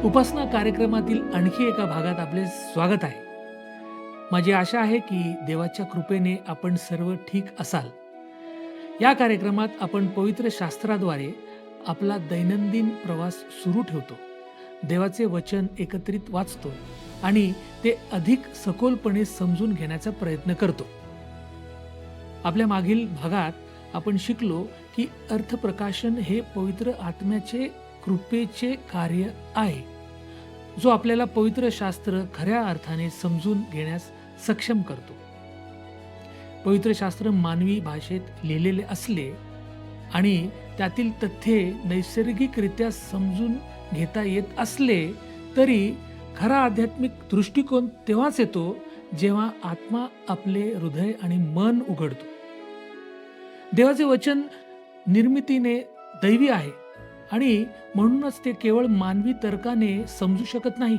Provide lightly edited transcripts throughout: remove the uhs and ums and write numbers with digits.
उपासना कार्यक्रमातील आणखी एका भागात आपले स्वागत आहे. माझी आशा आहे की देवाच्या कृपेने आपण सर्व ठीक असाल. या कार्यक्रमात आपण पवित्र शास्त्राद्वारे आपला दैनंदिन प्रवास सुरू ठेवतो. देवाचे वचन एकत्रित वाचतो आणि ते अधिक सखोलपणे समजून घेण्याचा प्रयत्न करतो. आपल्या मागील भागात आपण शिकलो की अर्थप्रकाशन हे पवित्र आत्म्याचे कृपेचे कार्य आहे, जो आपल्याला पवित्र शास्त्र खऱ्या अर्थाने समजून घेण्यास सक्षम करतो. पवित्र शास्त्र मानवी भाषेत लिहिलेले असले आणि त्यातील तथ्ये नैसर्गिकरित्या समजून घेता येत असले तरी खरा आध्यात्मिक दृष्टिकोन तेव्हाच येतो जेव्हा आत्मा आपले हृदय आणि मन उघडतो. देवाचे वचन निर्मितीने दैवी आहे आणि म्हणूनच ते केवळ मानवी तर्काने समजू शकत नाही.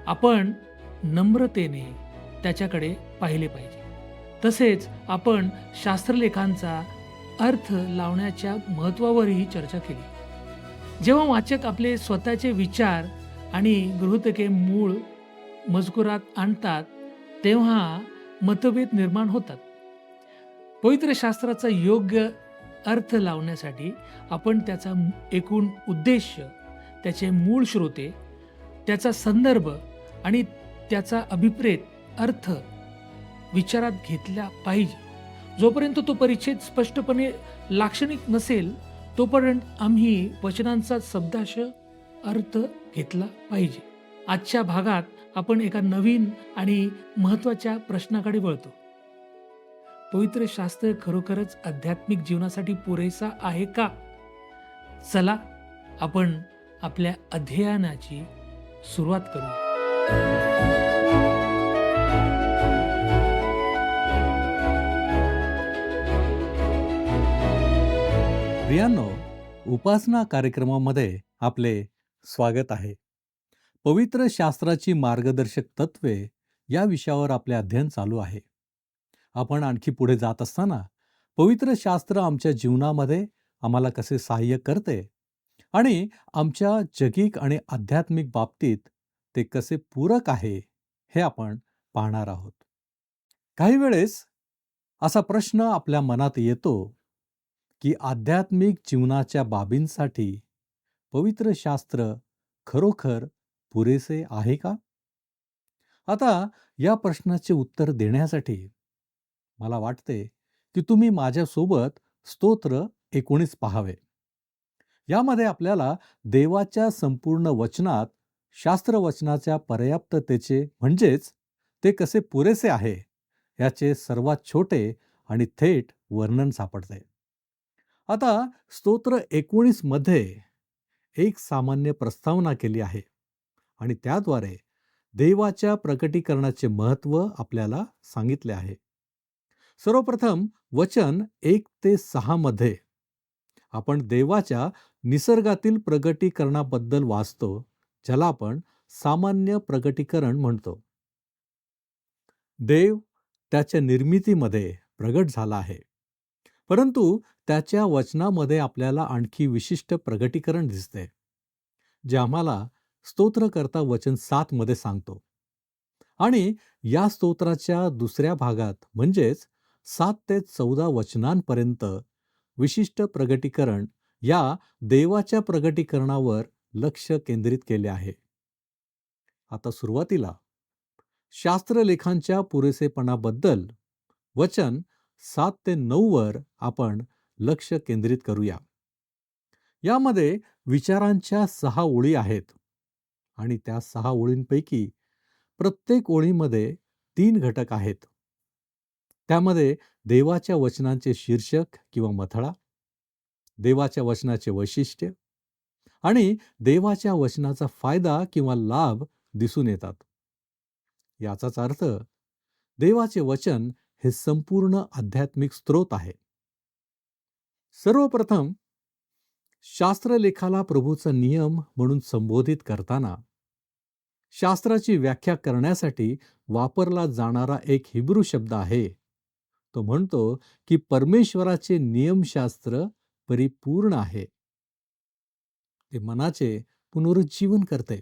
आपण नम्रतेने त्याच्याकडे पाहिले पाहिजे. तसेच आपण शास्त्रलेखांचा अर्थ लावण्याच्या महत्त्वावरही चर्चा केली. जेव्हा वाचक आपले स्वतःचे विचार आणि गृहीतके मूळ मजकुरात आणतात तेव्हा मतभेद निर्माण होतात. पवित्र शास्त्राचा योग्य अर्थ लावण्यासाठी आपण त्याचा एकूण उद्देश, त्याचे मूळ श्रोते, त्याचा संदर्भ आणि त्याचा अभिप्रेत अर्थ विचारात घेतला पाहिजे. जोपर्यंत तो परिच्छेद स्पष्टपणे लाक्षणिक नसेल तोपर्यंत आम्ही वचनांचा शब्दाशः अर्थ घेतला पाहिजे. आजच्या भागात आपण एका नवीन आणि महत्त्वाच्या प्रश्नाकडे वळतो. पवित्र शास्त्र खरोखरच आध्यात्मिक जीवनासाठी पुरेसा आहे का? चला आपण आपल्या अध्ययनाची सुरुवात करूया. प्रियांनो, उपासना कार्यक्रमामध्ये आपले स्वागत आहे. पवित्र शास्त्राची मार्गदर्शक तत्वे या विषयावर आपले अध्ययन चालू आहे. आपण आणखी पुढे जात असताना पवित्र शास्त्र आमच्या जीवनामध्ये आम्हाला कसे सहाय्य करते आणि आमच्या जगिक आणि आध्यात्मिक बाबतीत ते कसे पूरक आहे हे आपण पाहणार आहोत. काही वेळेस असा प्रश्न आपल्या मनात येतो की आध्यात्मिक जीवनाच्या बाबींसाठी पवित्र शास्त्र खरोखर पुरेसे आहे का? आता या प्रश्नाचे उत्तर देण्यासाठी मला वाटते की तुम्ही माझ्यासोबत स्तोत्र 19 पाहावे. यामध्ये आपल्याला देवाच्या संपूर्ण वचनात शास्त्रवचनाच्या पर्याप्ततेचे म्हणजेच ते कसे पुरेसे आहे याचे सर्वात छोटे आणि थेट वर्णन सापडते. आता स्तोत्र 19 मध्ये एक सामान्य प्रस्तावना केली आहे आणि त्याद्वारे देवाच्या प्रकटीकरणाचे महत्त्व आपल्याला सांगितले आहे. सर्वप्रथम वचन 1 ते 6 मध्ये आपण देवाच्या निसर्गातील प्रकटीकरणाबद्दल वाचतो, ज्याला आपण सामान्य प्रकटीकरण म्हणतो. देव त्याच्या निर्मितीमध्ये प्रगट झाला आहे, परंतु त्याच्या वचनामध्ये आपल्याला आणखी विशिष्ट प्रकटीकरण दिसते, जे आम्हाला स्तोत्रकर्ता वचन 7 मध्ये सांगतो. आणि या स्तोत्राच्या दुसऱ्या भागात म्हणजेच 7 ते 14 वचनांपर्यंत विशिष्ट प्रकटीकरण या देवाच्या प्रकटीकरणावर लक्ष केंद्रित केले आहे. आता सुरुवातीला शास्त्रलेखांच्या पुरेसेपणाबद्दल वचन 7 ते 9 वर आपण लक्ष केंद्रित करूया. यामध्ये विचारांच्या 6 ओळी आहेत आणि त्या 6 ओळींपैकी प्रत्येक ओळीमध्ये 3 घटक आहेत. त्यामध्ये देवाच्या वचनांचे शीर्षक किंवा मथळा, देवाच्या वचनाचे वैशिष्ट्य आणि देवाच्या वचनाचा फायदा किंवा लाभ दिसून येतात. याचाच अर्थ देवाचे वचन हे संपूर्ण आध्यात्मिक स्रोत आहे. सर्वप्रथम शास्त्रलेखाला प्रभूचा नियम म्हणून संबोधित करताना शास्त्राची व्याख्या करण्यासाठी वापरला जाणारा एक हिब्रू शब्द आहे. तो म्हणतो की परमेश्वराचे नियमशास्त्र परिपूर्ण आहे. ते मनाचे पुनरुज्जीवन करते.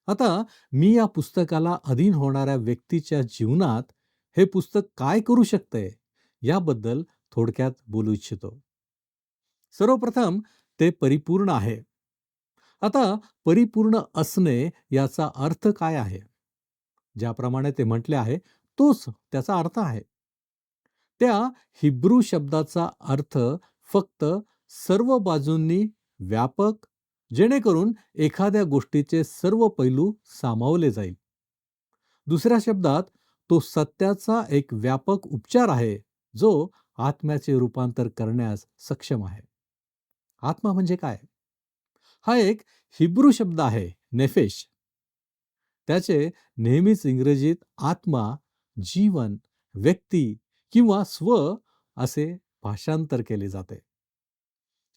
आता मी या पुस्तकाला अधीन होणाऱ्या व्यक्तीच्या जीवनात हे पुस्तक काय करू शकते याबद्दल थोडक्यात बोलू इच्छितो. सर्वप्रथम ते परिपूर्ण आहे. आता परिपूर्ण असणे याचा अर्थ काय आहे? ज्याप्रमाणे ते म्हटले आहे तोच त्याचा अर्थ आहे. त्या हिब्रू शब्दाचा अर्थ फक्त सर्व बाजूंनी व्यापक, जेणेकरून एखाद्या गोष्टीचे सर्व पैलू सामावले जाईल. दुसऱ्या शब्दात तो सत्याचा एक व्यापक उपचार आहे जो आत्म्याचे रूपांतर करण्यास सक्षम आहे. आत्मा म्हणजे काय? हा एक हिब्रू शब्द आहे, नेफेश. त्याचे नेहमीच इंग्रजीत आत्मा, जीवन, व्यक्ती किंवा स्व असे भाषांतर केले जाते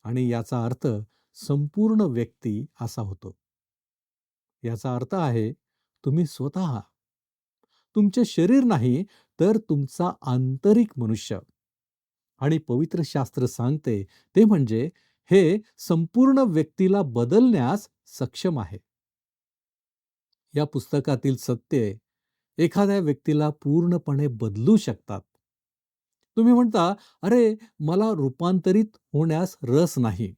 आणि याचा अर्थ संपूर्ण व्यक्ती असा होतो. याचा अर्थ आहे तुम्ही स्वतः, तुमचे शरीर नाही तर तुमचा आंतरिक मनुष्य. आणि पवित्र शास्त्र सांगते ते म्हणजे हे संपूर्ण व्यक्तीला बदलण्यास सक्षम आहे. या पुस्तकातील सत्ये एखाद्या व्यक्तीला पूर्णपणे बदलू शकतात. तुम्ही म्हणता, "अरे, मला रूपांतरित होण्यास रस नाही."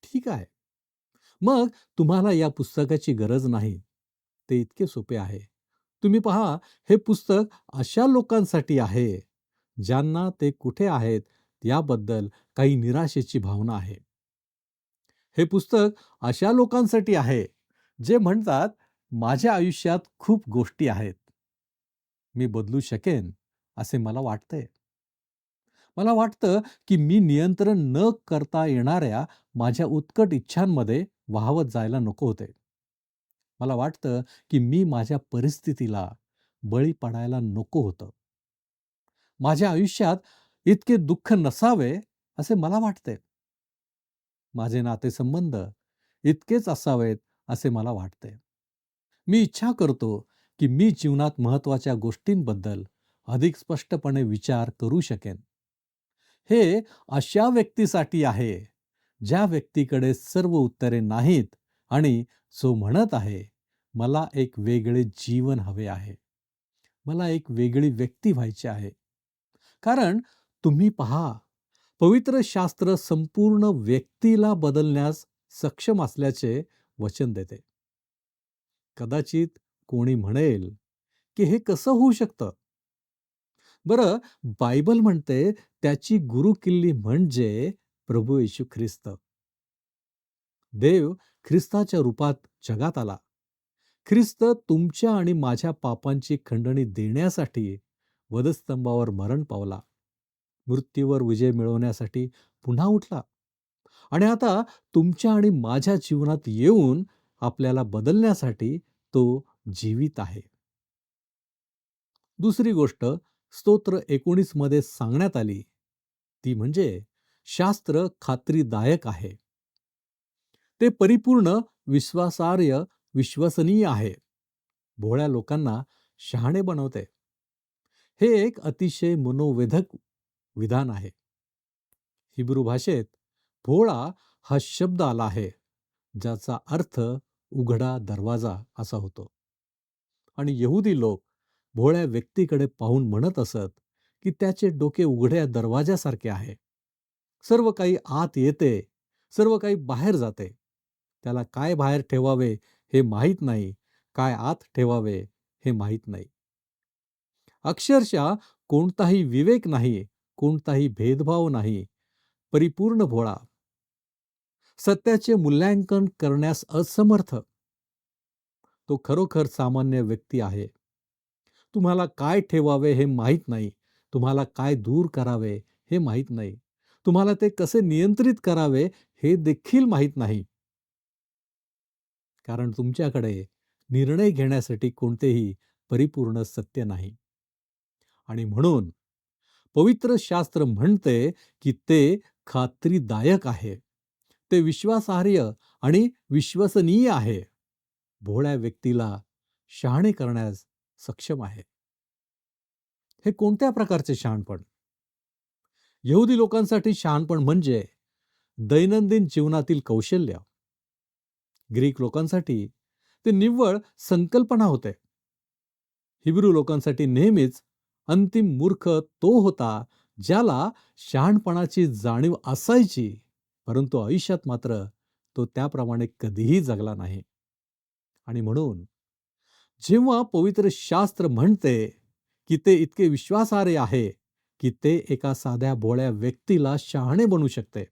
ठीक आहे. मग तुम्हाला या पुस्तकाची गरज नाही. ते इतके सोपे आहे. तुम्ही पहा, हे पुस्तक अशा लोकांसाठी आहे, ज्यांना ते कुठे आहेत याबद्दल काही निराशेची भावना आहे. हे पुस्तक अशा लोकांसाठी आहे, जे म्हणतात, "माझ्या आयुष्यात खूप गोष्टी आहेत. मी बदलू शकेन असे मला वाटतंय. मला वाटतं, की मी नियंत्रण न करता येणाऱ्या माझ्या उत्कट इच्छांमध्ये वाहवत जायला नको होते. मला वाटतं, की मी माझ्या परिस्थितीला बळी पडायला नको होतं. माझ्या आयुष्यात इतके दुःख नसावे असे मला वाटते. माझे नातेसंबंध इतकेच असावेत असे मला वाटते. मी इच्छा करतो, की मी जीवनात महत्त्वाच्या गोष्टींबद्दल अधिक स्पष्टपणे विचार करू शकेन. हे अशा व्यक्तीसाठी आहे, ज्या व्यक्तीकडे सर्व उत्तरे नाहीत आणि जो म्हणत आहे, "मला एक वेगळे जीवन हवे आहे. मला एक वेगळी व्यक्ती व्हायची आहे." कारण तुम्ही पहा, पवित्र शास्त्र संपूर्ण व्यक्तीला बदलण्यास सक्षम असल्याचे वचन देते. कदाचित कोणी म्हणेल, की हे कसं होऊ शकतं? बरं, बायबल म्हणते त्याची गुरुकिल्ली म्हणजे प्रभू येशू ख्रिस्त. देव ख्रिस्ताच्या रूपात जगात आला. ख्रिस्त तुमच्या आणि माझ्या पापांची खंडणी देण्यासाठी वधस्तंभावर मरण पावला. मृत्यूवर विजय मिळवण्यासाठी पुन्हा उठला आणि आता तुमच्या आणि माझ्या जीवनात येऊन आपल्याला बदलण्यासाठी तो जीवित आहे. दुसरी गोष्ट स्तोत्र 19 मध्ये सांगण्यात आली ती म्हणजे शास्त्र खात्रीदायक आहे. ते परिपूर्ण, विश्वासार्ह, विश्वसनीय आहे. भोळ्या लोकांना शहाणे बनवते. हे एक अतिशय मनोवेधक विधान आहे. हिब्रू भाषेत भोळा हा शब्द आला आहे, ज्याचा अर्थ उघडा दरवाजा असा होतो. आणि यहुदी लोक भोळ्या व्यक्तीकडे पाहून म्हणत असत, की त्याचे डोके उघड्या दरवाजासारखे आहे. सर्व काही आत येते, सर्व काही बाहेर जाते. त्याला काय बाहेर ठेवावे हे माहीत नाही, काय आत ठेवावे हे माहीत नाही. अक्षरशः कोणताही विवेक नाही, कोणताही भेदभाव नाही. परिपूर्ण भोळा. सत्याचे मूल्यांकन करण्यास असमर्थ. तो खरोखर सामान्य व्यक्ती आहे. तुम्हाला काय ठेवावे हे माहीत नाही. तुम्हाला काय दूर करावे हे माहीत नाही. तुम्हाला ते कसे नियंत्रित करावे हे देखील माहीत नाही. कारण तुमच्याकडे निर्णय घेण्यासाठी कोणतेही परिपूर्ण सत्य नाही. आणि म्हणून पवित्र शास्त्र म्हणते, की ते खात्रीदायक आहे. ते विश्वासार्ह आणि विश्वसनीय आहे. भोळ्या व्यक्तीला शहाणे करण्यास सक्षम आहे. हे कोणत्या प्रकारचे शहाणपण? यहुदी लोकांसाठी शहाणपण म्हणजे दैनंदिन जीवनातील कौशल्य. ग्रीक लोकांसाठी ते निव्वळ संकल्पना होते. हिब्रू लोकांसाठी नेहमीच अंतिम मूर्ख तो होता ज्याला शहाणपणाची जाणीव असायची, परंतु आयुष्यात मात्र तो त्याप्रमाणे कधीही जगला नाही. आणि म्हणून जेव्हा पवित्र शास्त्र म्हणते की ते इतके विश्वासार्ह आहे की ते एका साध्या भोळ्या व्यक्तीला शहाणे बनवू शकते,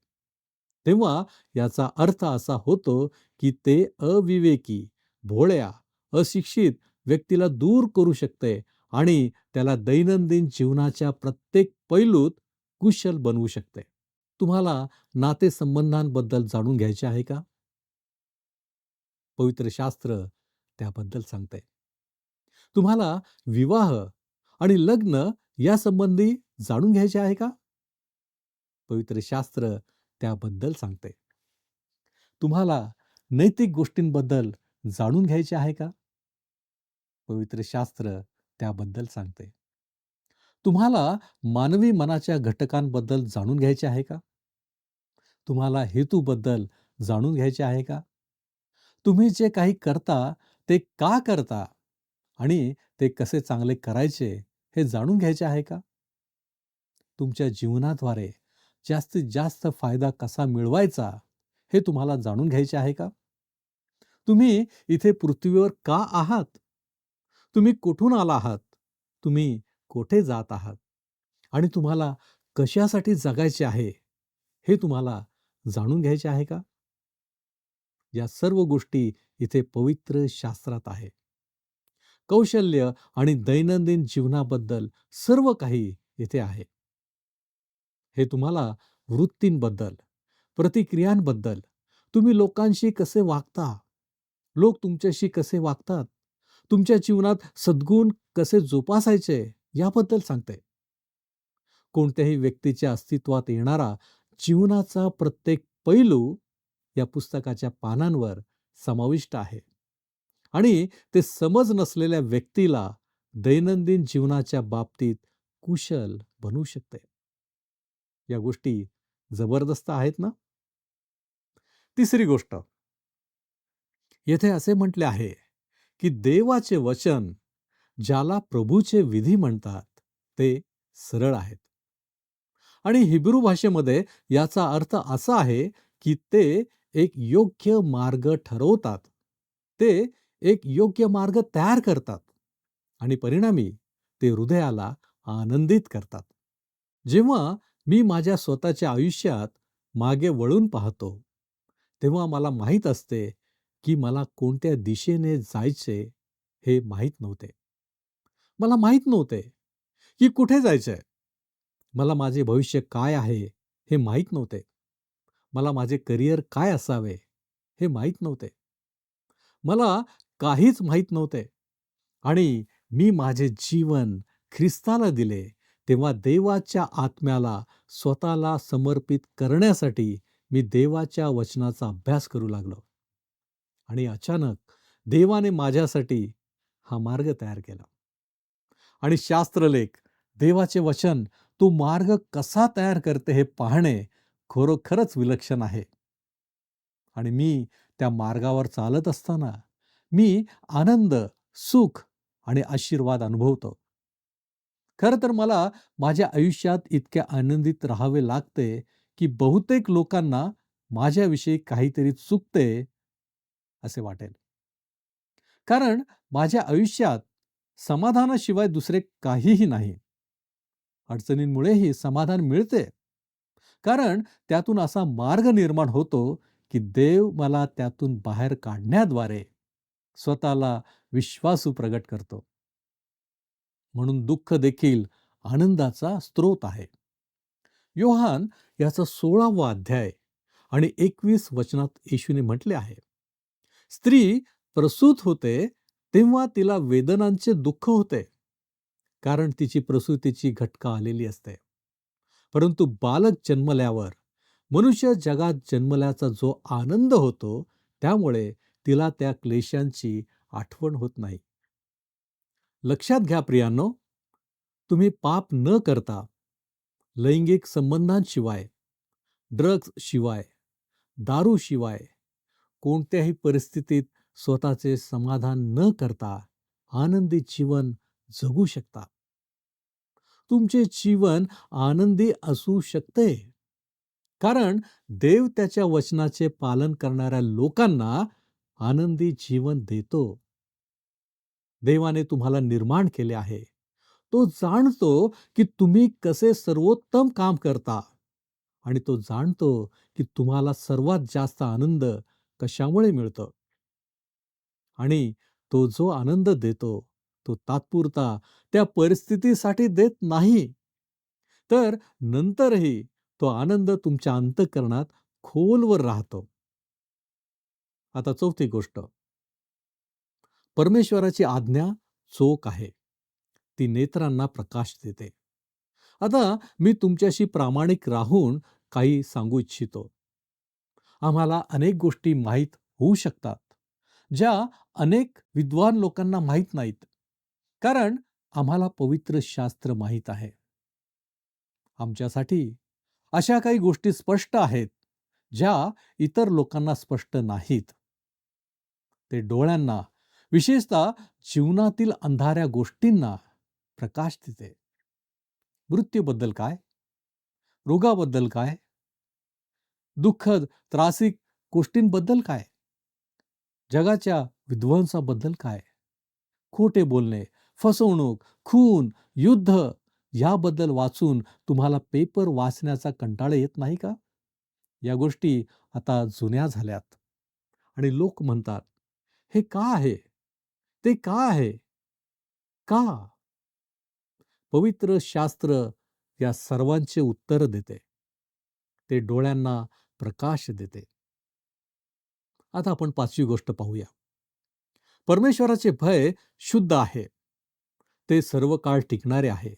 तेव्हा याचा अर्थ असा होतो की ते अविवेकी, भोळ्या, अशिक्षित व्यक्तीला दूर करू शकते आणि त्याला दैनंदिन जीवनाच्या प्रत्येक पैलूत कुशल बनवू शकते. तुम्हाला नातेसंबंधांबद्दल जाणून घ्यायचे आहे का? पवित्र शास्त्र त्याबद्दल सांगते. तुम्हाला विवाह आणि लग्न यासंबंधी जाणून घ्यायचे आहे का? पवित्र शास्त्र त्याबद्दल सांगते. तुम्हाला नैतिक गोष्टींबद्दल जाणून घ्यायचे आहे का? पवित्र शास्त्र त्याबद्दल सांगते. तुम्हाला मानवी मनाच्या घटकांबद्दल जाणून घ्यायचे आहे का? तुम्हाला हेतूबद्दल जाणून घ्यायचे आहे का? तुम्ही जे काही करता ते का करता आणि ते कसे चांगले करायचे हे जाणून घ्यायचे आहे का? तुमच्या जीवनाद्वारे जास्तीत जास्त फायदा कसा मिळवायचा हे तुम्हाला जाणून घ्यायचे आहे का? तुम्ही इथे पृथ्वीवर का आहात? तुम्ही कुठून आला आहात? तुम्ही कोठे जात आहात? आणि तुम्हाला कशासाठी जगायचे आहे हे तुम्हाला जाणून घ्यायचे आहे का? या सर्व गोष्टी इथे पवित्र शास्त्रात आहे. कौशल्य आणि दैनंदिन जीवनाबद्दल सर्व काही इथे आहे. हे तुम्हाला वृत्तींबद्दल, प्रतिक्रियांबद्दल, तुम्ही लोकांशी कसे वागता, लोक तुमच्याशी कसे वागतात, तुमच्या जीवनात सद्गुण कसे जोपासायचे याबद्दल सांगते. कोणत्याही व्यक्तीच्या अस्तित्वात येणारा जीवनाचा प्रत्येक पैलू या पुस्तकाच्या पानांवर समाविष्ट आहे आणि ते समज नसलेल्या व्यक्तीला दैनंदिन जीवनाच्या बाबतीत कुशल बनवू शकते. या गोष्टी जबरदस्त आहेत ना? तिसरी गोष्ट, येथे असे म्हटले आहे की देवाचे वचन, ज्याला प्रभूचे विधी म्हणतात, ते सरळ आहेत. आणि हिब्रू भाषेमध्ये याचा अर्थ असा आहे की ते एक योग्य मार्ग ठरवतात. ते एक योग्य मार्ग तयार करतात आणि परिणामी ते हृदयाला आनंदित करतात. जेव्हा मी माझ्या स्वतःच्या आयुष्यात मागे वळून पाहतो, तेव्हा मला माहीत असते की मला कोणत्या दिशेने जायचे हे माहीत नव्हते. मला माहीत नव्हते की कुठे जायचंय. मला माझे भविष्य काय आहे हे माहीत नव्हते. मला माझे करिअर काय असावे हे माहीत नव्हते. मला काहीच माहीत नव्हते. आणि मी माझे जीवन ख्रिस्ताला दिले, तेव्हा देवाच्या आत्म्याला स्वतःला समर्पित करण्यासाठी मी देवाच्या वचनाचा अभ्यास करू लागलो. आणि अचानक देवाने माझ्यासाठी हा मार्ग तयार केला. आणि शास्त्रलेख, देवाचे वचन तो मार्ग कसा तयार करते हे पाहणे खरोखरच विलक्षण आहे. आणि मी त्या मार्गावर चालत असताना मी आनंद, सुख आणि आशीर्वाद अनुभवतो. खरं तर मला माझ्या आयुष्यात इतके आनंदित राहावे लागते की बहुतेक लोकांना माझ्याविषयी काहीतरी चुकते असे वाटेल. कारण माझ्या आयुष्यात समाधानाशिवाय दुसरे काहीही नाही. अडचणींमुळेही समाधान मिळते, कारण त्यातून असा मार्ग निर्माण होतो की देव मला त्यातून बाहेर काढण्याद्वारे स्वतःला विश्वासू प्रगट करतो. म्हणून दुःख देखील आनंदाचा स्रोत आहे. योहान याचा 16वा अध्याय आणि 21 वचनात येशूने म्हटले आहे, स्त्री प्रसूत होते तेव्हा तिला वेदनांचे दुःख होते, कारण तिची प्रसूतीची घटका आलेली असते. परंतु बालक जन्मल्यावर, मनुष्य जगात जन्मल्याचा जो आनंद होतो, त्यामुळे तिला त्या क्लेशांची आठवण होत नाही. लक्षात घ्या प्रियांनो, तुम्ही पाप न करता, लैंगिक संबंधांशिवाय, ड्रग्ज शिवाय, दारू शिवाय, कोणत्याही परिस्थितीत स्वतःचे समाधान न करता आनंदी जीवन जगू शकता. तुमचे जीवन आनंदी असू शकते. कारण देव त्याच्या वचनाचे पालन करणाऱ्या लोकांना आनंदी जीवन देतो. देवाने तुम्हाला निर्माण केले आहे. तो जाणतो की तुम्ही कसे सर्वोत्तम काम करता आणि तो जाणतो की तुम्हाला सर्वात जास्त आनंद कशामुळे मिळतो. आणि तो जो आनंद देतो, तो तात्पुरता त्या परिस्थितीसाठी देत नाही, तर नंतरही तो आनंद तुमच्या अंतःकरणात खोलवर राहतो. आता चौथी गोष्ट, परमेश्वराची आज्ञा चोख आहे. ती नेत्रांना प्रकाश देते. आता मी तुमच्याशी प्रामाणिक राहून काही सांगू इच्छितो. आम्हाला अनेक गोष्टी माहीत होऊ शकतात, ज्या अनेक विद्वान लोकांना माहीत नाहीत. कारण आम्हाला पवित्र शास्त्र माहीत आहे. आमच्यासाठी अशा काही गोष्टी स्पष्ट आहेत, ज्या इतर लोकांना स्पष्ट नाहीत. ते डोळ्यांना, विशेषतः जीवनातील अंधाऱ्या गोष्टींना प्रकाश देते. मृत्यूबद्दल काय? रोगाबद्दल काय? दुःखद, त्रासिक गोष्टींबद्दल काय? जगाच्या विध्वंसाबद्दल काय? खोटे बोलणे, फसवणूक, खून, युद्ध याबद्दल वाचून तुम्हाला पेपर वाचण्याचा कंटाळा येत नाही का? या गोष्टी आता जुन्या झाल्यात आणि लोक म्हणतात, हे का आहे? ते का आहे? का? पवित्र शास्त्र या सर्वांचे उत्तर देते. ते डोळ्यांना प्रकाश देते. आता आपण पाचवी गोष्ट पाहूया. परमेश्वराचे भय शुद्ध आहे. ते सर्व काळ टिकणारे आहे.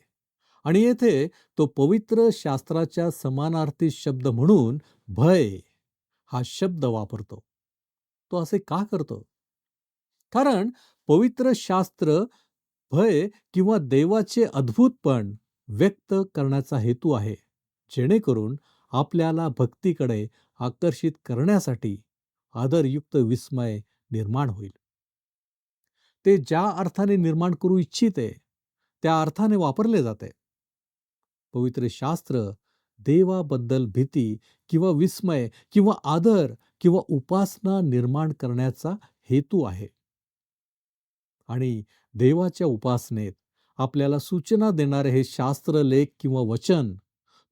आणि येथे तो पवित्र शास्त्राच्या समानार्थी शब्द म्हणून भय हा शब्द वापरतो. तो असे का करतो? कारण पवित्र शास्त्र भय किंवा देवाचे अद्भुतपण व्यक्त करण्याचा हेतू आहे, जेणेकरून आपल्याला भक्तीकडे आकर्षित करण्यासाठी आदरयुक्त विस्मय निर्माण होईल. ते ज्या अर्थाने निर्माण करू इच्छिते त्या अर्थाने वापरले जाते. पवित्र शास्त्र देवाबद्दल भीती किंवा विस्मय किंवा आदर किंवा उपासना निर्माण करण्याचा हेतू आहे. आणि देवाच्या उपासनेत आपल्याला सूचना देणारे हे शास्त्रलेख किंवा वचन,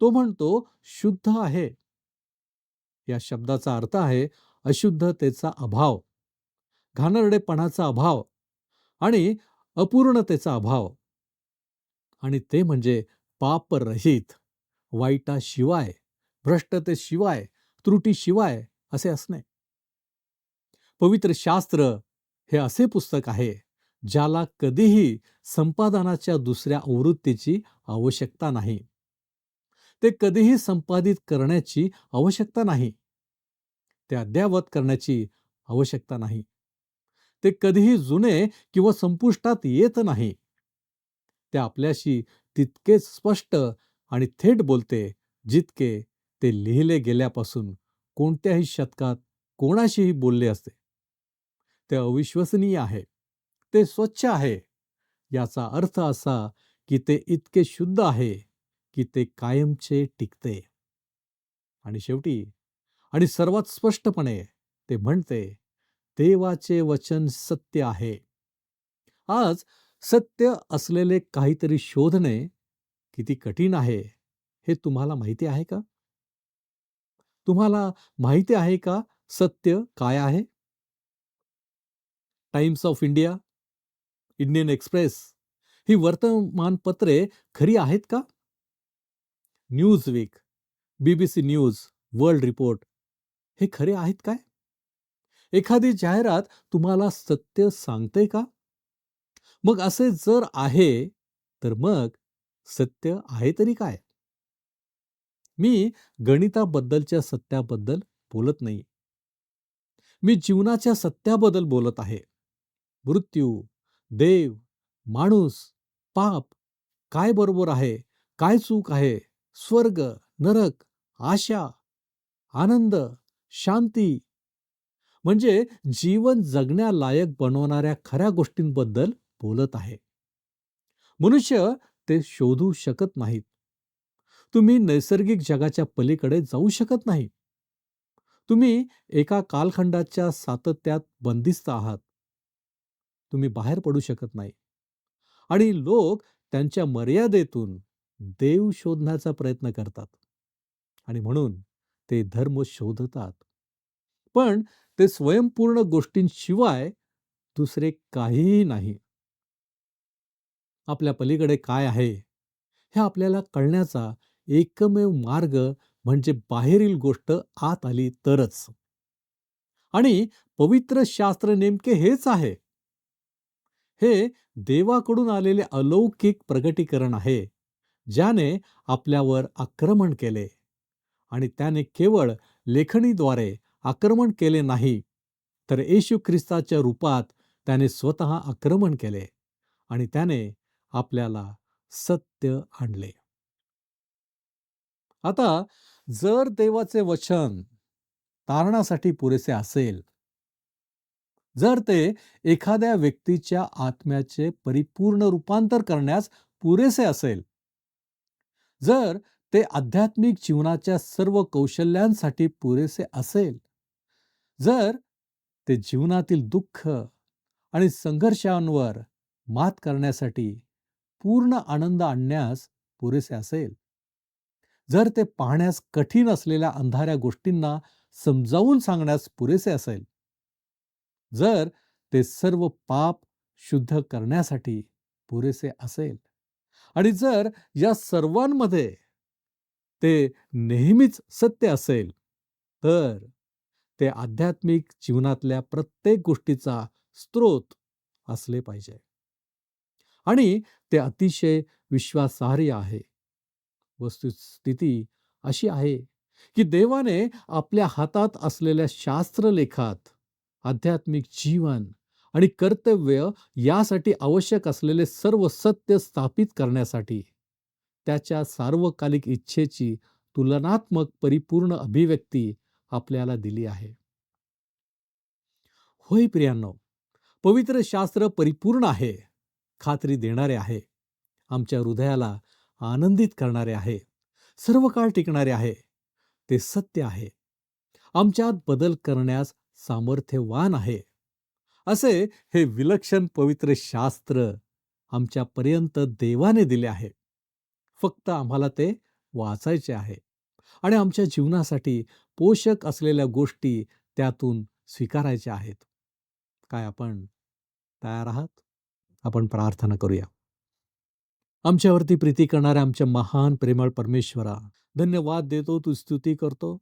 तो म्हणतो शुद्ध आहे. या शब्दाचा अर्थ आहे अशुद्धतेचा अभाव, घाणेरडेपणाचा अभाव आणि अपूर्णतेचा अभाव. आणि ते म्हणजे पापरहित, वाईटाशिवाय, भ्रष्टतेशिवाय, त्रुटीशिवाय असे असणे. पवित्र शास्त्र हे असे पुस्तक आहे ज्याला कधीही संपादनाच्या दुसऱ्या आवृत्तीची आवश्यकता नाही. ते कधीही संपादित करण्याची आवश्यकता नाही. ते अद्ययावत करण्याची आवश्यकता नाही. ते कधीही जुने किंवा संपुष्टात येत नाही. ते आपल्याशी तितकेच स्पष्ट आणि थेट बोलते, जितके ते लिहिले गेल्यापासून कोणत्याही शतकात कोणाशीही बोलले असते. ते अविश्वसनीय आहे. ते स्वच्छ आहे. याचा अर्थ असा की ते इतके शुद्ध आहे की ते कायमचे टिकते. आणि शेवटी आणि सर्वात स्पष्टपणे ते म्हणते, देवाचे वचन सत्य आहे. आज सत्य असलेले काहीतरी शोधणे किती कठीण आहे हे तुम्हाला माहिती आहे का? तुम्हाला माहिती आहे का सत्य काय आहे? Times of India, Indian Express ही वर्तमानपत्रे खरी आहेत का? Newsweek, BBC news, world report हे खरे आहेत काय? एखादी जाहिरात तुम्हाला सत्य सांगते का? मग असे जर आहे, तर मग सत्य आहे तरी काय? मी गणिताबद्दलच्या सत्याबद्दल बोलत नाही. मी जीवनाच्या सत्याबद्दल बोलत आहे. मृत्यू, देव, माणूस, पाप, काय बरोबर आहे, काय चूक आहे, स्वर्ग, नरक, आशा, आनंद, शांती. म्हणजे जीवन जगण्यालायक बनवणाऱ्या खऱ्या गोष्टींबद्दल बोलत आहे. मनुष्य ते शोधू शकत नाहीत. तुम्ही नैसर्गिक जगाच्या पलीकडे जाऊ शकत नाही. तुम्ही एका कालखंडाच्या सातत्यात बंदिस्त आहात. तुम्ही बाहेर पडू शकत नाही. आणि लोक त्यांच्या मर्यादेतून देव शोधण्याचा प्रयत्न करतात. आणि म्हणून ते धर्म शोधतात. पण ते स्वयंपूर्ण गोष्टींशिवाय दुसरे काहीही नाही. आपल्या पलीकडे काय आहे हे आपल्याला कळण्याचा एकमेव मार्ग म्हणजे बाहेरील गोष्ट आत आली तरच. आणि पवित्र शास्त्र नेमके हेच आहे. हे देवाकडून आलेले अलौकिक प्रगटीकरण आहे, ज्याने आपल्यावर आक्रमण केले. आणि त्याने केवळ लेखणीद्वारे आक्रमण केले नाही, तर येशू ख्रिस्ताच्या रूपात त्याने स्वतः आक्रमण केले आणि त्याने आपल्याला सत्य आणले. आता जर देवाचे वचन तारणासाठी पुरेसे असेल, जर ते एखाद्या व्यक्तीच्या आत्म्याचे परिपूर्ण रूपांतर करण्यास पुरेसे असेल, जर ते आध्यात्मिक जीवनाच्या सर्व कौशल्यांसाठी पुरेसे असेल, जर ते जीवनातील दुःख आणि संघर्षांवर मात करण्यासाठी पूर्ण आनंद आणण्यास पुरेसे असेल, जर ते पाहण्यास कठीण असलेल्या अंधाऱ्या गोष्टींना समजावून सांगण्यास पुरेसे असेल, जर ते सर्व पाप शुद्ध करण्यासाठी पुरेसे असेल, आणि जर या सर्वांमध्ये ते नेहमीच सत्य असेल, तर ते आध्यात्मिक जीवनातल्या प्रत्येक गोष्टीचा स्रोत असले पाहिजे. आणि ते अतिशय विश्वासार्ह आहे. वस्तुस्थिती अशी आहे की देवाने आपल्या हातात असलेल्या शास्त्रलेखात आध्यात्मिक जीवन आणि कर्तव्य यासाठी आवश्यक असलेले सर्व सत्य स्थापित करण्यासाठी त्याच्या सार्वकालिक इच्छेची तुलनात्मक परिपूर्ण अभिव्यक्ती आपल्याला दिली आहे. होय प्रियांनो, पवित्र शास्त्र परिपूर्ण आहे, खात्री देणारे आहे, आमच्या हृदयाला आनंदित करणारे आहे, सर्व काळ टिकणारे आहे. ते सत्य आहे, आमच्यात बदल करण्यास सामर्थ्यवान आहे. असे हे विलक्षण पवित्र शास्त्र आमच्यापर्यंत देवाने दिले आहे. फक्त आम्हाला ते वाचायचे आहे आणि आमच्या जीवनासाठी पोषक असलेल्या गोष्टी त्यातून स्वीकारायच्या आहेत. काय आपण तयार आहात? आपण प्रार्थना करूया. आमच्यावरती प्रीती करणाऱ्या आमच्या महान प्रेमळ परमेश्वरा, धन्यवाद देतो, तू स्तुती करतो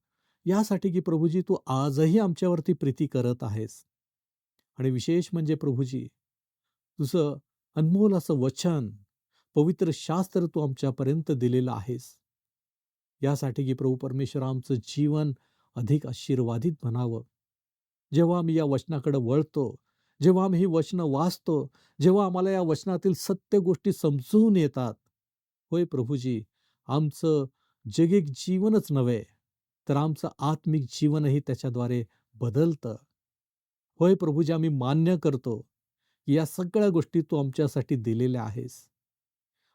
यासाठी की प्रभूजी तू आजही आमच्यावरती प्रीती करत आहेस. आणि विशेष म्हणजे प्रभूजी, तुझं अनमोल असं वचन, पवित्र शास्त्र तू आमच्यापर्यंत दिलेलं आहेस. यासाठी की प्रभू परमेश्वर आमचं जीवन अधिक आशीर्वादित बनावं. जेव्हा आम्ही या वचनाकडे वळतो, जेव्हा आम्ही ही वचनं वाचतो, जेव्हा आम्हाला या वचनातील सत्य गोष्टी समजून येतात, होय प्रभूजी, आमचं जगिक जीवनच नव्हे तर आमचं आत्मिक जीवनही त्याच्याद्वारे बदलतं. होय प्रभूजी, आम्ही मान्य करतो की या सगळ्या गोष्टी तू आमच्यासाठी दिलेल्या आहेस.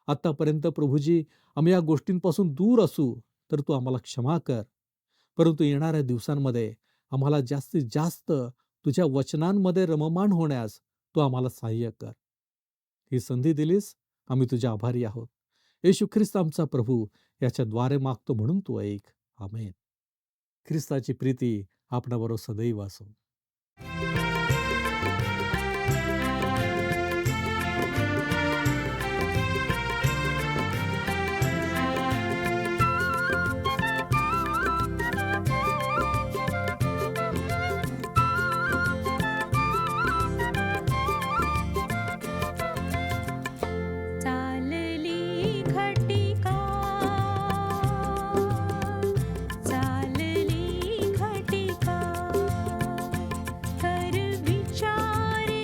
आतापर्यंत प्रभूजी आम्ही या गोष्टींपासून दूर असू तर तू आम्हाला क्षमा कर. परंतु येणाऱ्या दिवसांमध्ये आम्हाला जास्तीत जास्त तुझ्या वचनांमध्ये रममाण होण्यास तू आम्हाला सहाय्य कर. ही संधी दिलीस, आम्ही तुझ्या आभारी आहोत. येशू ख्रिस्त आमचा प्रभू याच्याद्वारे मागतो म्हणून तू ऐक. आमेन. ख्रिस्ताची प्रीती आपणाबरोबर सदैव असो. चालली घटिका, चालली घटिका, कर विचार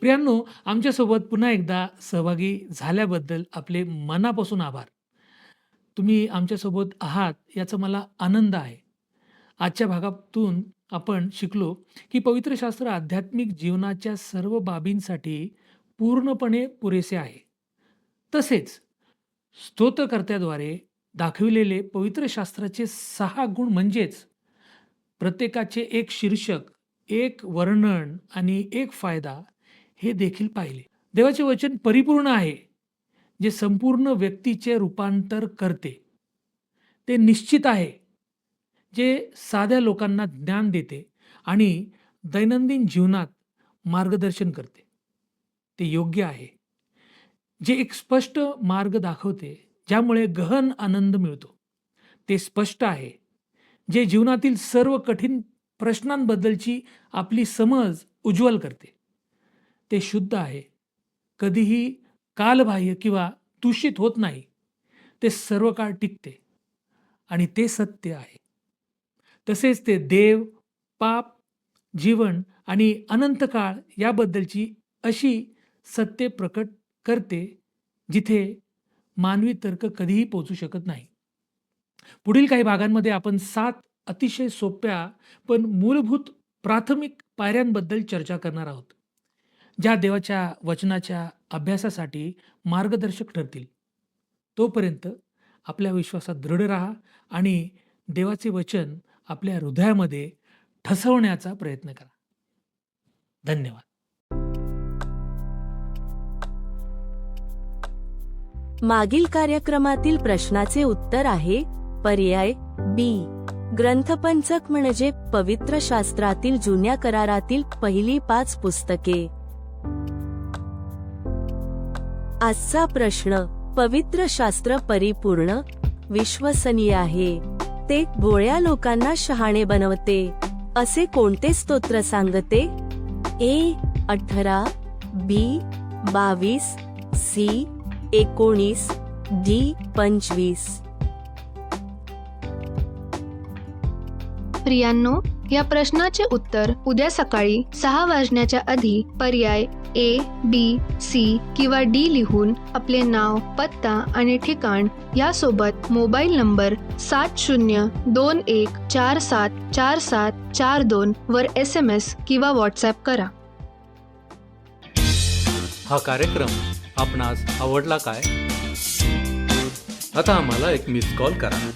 प्रियांनो, आमच्यासोबत पुन्हा एकदा सहभागी झाल्याबद्दल आपले मनापासून आभार. तुम्ही आमच्यासोबत आहात याचा मला आनंद आहे. आजच्या भागातून आपण शिकलो, की पवित्र शास्त्र आध्यात्मिक जीवनाच्या सर्व बाबींसाठी पूर्णपणे पुरेसे आहे. तसेच स्तोत्रकर्त्याद्वारे दाखविलेले पवित्र शास्त्राचे 6 गुण म्हणजेच प्रत्येकाचे एक शीर्षक, एक वर्णन आणि एक फायदा हे देखील पाहिले. देवाचे वचन परिपूर्ण आहे, जे संपूर्ण व्यक्तीचे रूपांतर करते. ते निश्चित आहे, जे साध्या लोकांना ज्ञान देते आणि दैनंदिन जीवनात मार्गदर्शन करते. ते योग्य आहे, जे एक स्पष्ट मार्ग दाखवते, ज्यामुळे गहन आनंद मिळतो. ते स्पष्ट आहे, जे जीवनातील सर्व कठीण प्रश्नांबद्दलची आपली समज उज्ज्वल करते. ते शुद्ध आहे, कधीही कालबाह्य किंवा दूषित होत नाही. ते सर्व काळ टिकते आणि ते सत्य आहे. तसेच ते देव, पाप, जीवन आणि अनंत काळ याबद्दलची अशी सत्ये प्रकट करते, जिथे मानवी तर्क कधीही पोहोचू शकत नाही. पुढील काही भागांमध्ये आपण 7 अतिशय सोप्या पण मूलभूत प्राथमिक पायऱ्यांबद्दल चर्चा करणार आहोत, ज्या देवाच्या वचनाच्या अभ्यासासाठी मार्गदर्शक ठरतील. तोपर्यंत आपल्या विश्वासात दृढ राहा आणि देवाचे वचन आपल्या हृदयामध्ये ठसवण्याचा प्रयत्न करा. धन्यवाद. मागील कार्यक्रमातील प्रश्नाचे उत्तर आहे पर्याय बी. ग्रंथपंचक म्हणजे पवित्र शास्त्रातील जुन्या करारातील पहिली 5 पुस्तके. आजचा प्रश्न, पवित्र शास्त्र परिपूर्ण, विश्वसनीय आहे. ते भोळ्या लोकांना शहाणे बनवते असे कोणते स्तोत्र सांगते? ए. 18, बी. 22, सी. 19, डी. 25. प्रियांनो, या प्रश्नाचे उत्तर उद्या सकाळी 6 वाजण्याच्या आधी पर्याय ए, बी, सी किंवा डी लिहून आपले नाव, पत्ता आणि ठिकाण यासोबत मोबाईल नंबर 7021474742 वर SMS किंवा व्हॉट्सॲप करा. हा कार्यक्रम आपणास आवडला काय? आता आम्हाला एक मिस कॉल करा.